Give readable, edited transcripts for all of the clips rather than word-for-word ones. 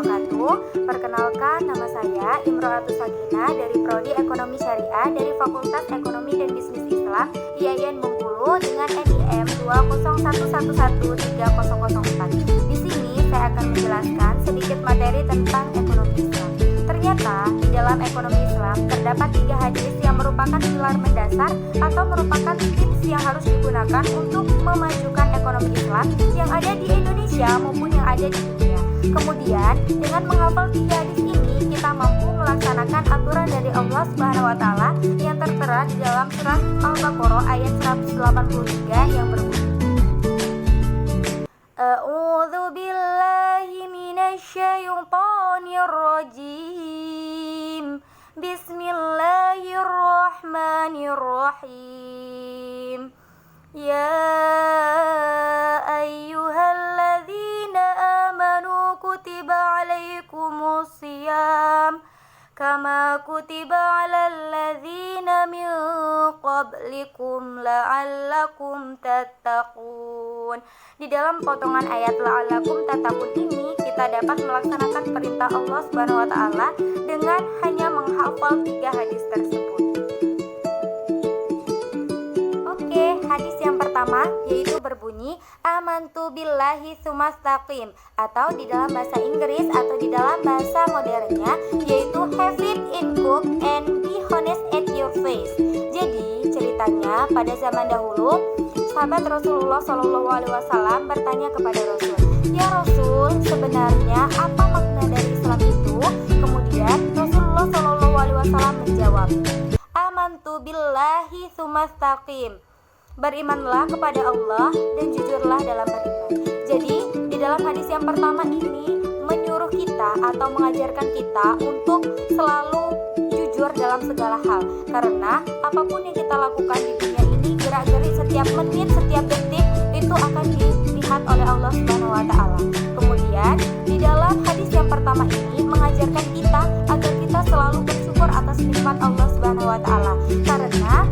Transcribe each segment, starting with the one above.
wabarakatuh. Perkenalkan, nama saya Imro'atus Sakinah dari Prodi Ekonomi Syariah dari Fakultas Ekonomi dan Bisnis Islam IAIN Bengkulu dengan NIM 201111304. Di sini saya akan menjelaskan sedikit materi tentang ekonomi Islam. Ternyata di dalam ekonomi Islam terdapat 3 hadis yang merupakan pilar mendasar atau merupakan tips yang harus digunakan untuk memajukan ekonomi Islam yang ada di Indonesia maupun yang ada di dunia. Kemudian dengan menghafal 3 hadis ini kita mampu melaksanakan aturan dari Allah Subhanahu wa taala yang tertera di dalam surat Al-Baqarah ayat 183 yang berbunyi A'udzu billahi minasyaitonir rajim. Bismillahirrahmanirrahim. Ya ayyuhalladzina amanu kutiba alaikumusiyam kama kutiba alal ladzina min qablikum la'allakum tattaqun. Di dalam potongan ayat la'allakum tattaqun ini kita dapat melaksanakan perintah Allah Subhanahu wa taala dengan hanya menghafal 3 hadis tersebut. Oke, hadis yang pertama yaitu berbunyi amantu billahi tsumastaqim, atau di dalam bahasa Inggris atau di dalam bahasa modernnya yaitu have it in cup and be honest at your face. Jadi ceritanya pada zaman dahulu sahabat Rasulullah SAW bertanya kepada Rasul, ya Rasul, sebenarnya apa makna dari Islam itu? Kemudian Rasulullah SAW menjawab, amantu billahi tsumastaqim, berimanlah kepada Allah dan jujurlah dalam beriman. Jadi di dalam hadis yang pertama ini menyuruh kita atau mengajarkan kita untuk selalu jujur dalam segala hal, karena apapun yang kita lakukan di dunia ini, gerak-gerik setiap menit, setiap detik itu akan dilihat oleh Allah Subhanahu wa taala. Kemudian di dalam hadis yang pertama ini mengajarkan kita agar kita selalu bersyukur atas nikmat Allah Subhanahu wa taala, karena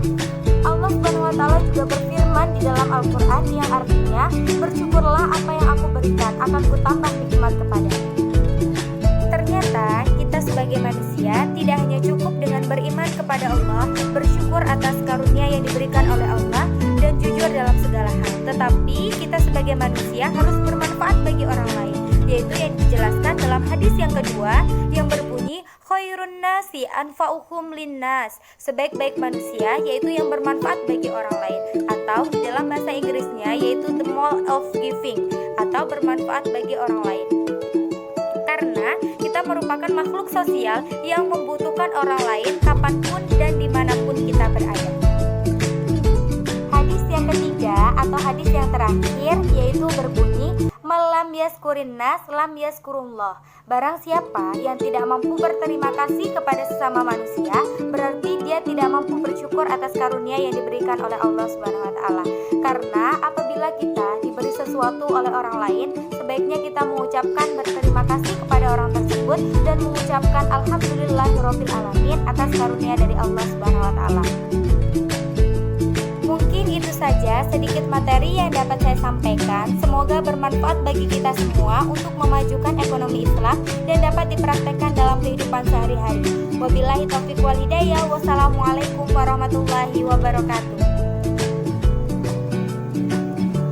Allah Subhanahu wa taala juga berfirman di dalam Al-Qur'an yang artinya bersyukurlah apa yang aku berikan, akan kutambah nikmat kepadamu. Ternyata kita sebagai manusia tidak hanya cukup dengan beriman kepada Allah, bersyukur atas karunia yang diberikan oleh Allah dan jujur dalam segala hal, tetapi kita sebagai manusia harus bermanfaat bagi orang lain, yaitu yang dijelaskan dalam hadis yang kedua yang berbunyi khairun nasi anfa'uhum linnas, sebaik-baik manusia yaitu yang bermanfaat bagi orang lain, atau di dalam bahasa Inggrisnya yaitu the mode of giving, atau bermanfaat bagi orang lain. Karena kita merupakan makhluk sosial yang membutuhkan orang lain kapanpun dan dimanapun kita berada. Hadis yang ketiga atau hadis yang terakhir yaitu berbunyi malam yaskurin nas lam yaskurullah. Barang siapa yang tidak mampu berterima kasih kepada sesama manusia, berarti dia tidak mampu bersyukur atas karunia yang diberikan oleh Allah Subhanahu wa taala. Karena apabila kita diberi sesuatu oleh orang lain, sebaiknya kita mengucapkan berterima kasih kepada orang tersebut dan mengucapkan alhamdulillahirabbil alamin atas karunia dari Allah Subhanahu wa taala. Mungkin itu saja sedikit materi yang dapat saya sampaikan. Semoga bermanfaat bagi kita semua untuk memajukan ekonomi Islam dan dapat dipraktekkan dalam kehidupan sehari-hari. Wabillahi taufiq wal hidayah. Wassalamualaikum warahmatullahi wabarakatuh.